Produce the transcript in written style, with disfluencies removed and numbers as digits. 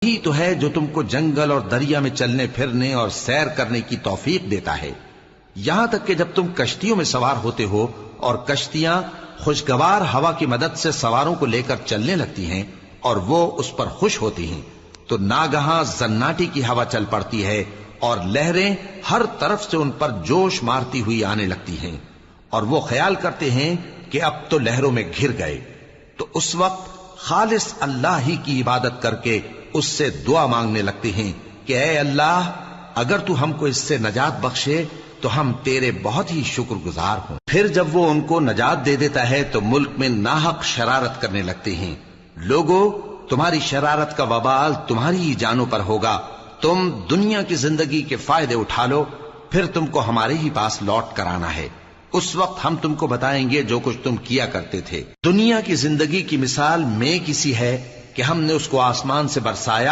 یہی تو ہے جو تم کو جنگل اور دریا میں چلنے پھرنے اور سیر کرنے کی توفیق دیتا ہے، یہاں تک کہ جب تم کشتیوں میں سوار ہوتے ہو اور کشتیاں خوشگوار ہوا کی مدد سے سواروں کو لے کر چلنے لگتی ہیں اور وہ اس پر خوش ہوتی ہیں، تو ناگہاں زناٹی کی ہوا چل پڑتی ہے اور لہریں ہر طرف سے ان پر جوش مارتی ہوئی آنے لگتی ہیں، اور وہ خیال کرتے ہیں کہ اب تو لہروں میں گھر گئے، تو اس وقت خالص اللہ ہی کی عبادت کر کے اس سے دعا مانگنے لگتے ہیں کہ اے اللہ، اگر تو ہم کو اس سے نجات بخشے تو ہم تیرے بہت ہی شکر گزار ہوں۔ پھر جب وہ ان کو نجات دے دیتا ہے تو ملک میں ناحق شرارت کرنے لگتے ہیں۔ لوگو، تمہاری شرارت کا وبال تمہاری ہی جانوں پر ہوگا، تم دنیا کی زندگی کے فائدے اٹھا لو، پھر تم کو ہمارے ہی پاس لوٹ کر آنا ہے، اس وقت ہم تم کو بتائیں گے جو کچھ تم کیا کرتے تھے۔ دنیا کی زندگی کی مثال میں کسی ہے کہ ہم نے اس کو آسمان سے برسایا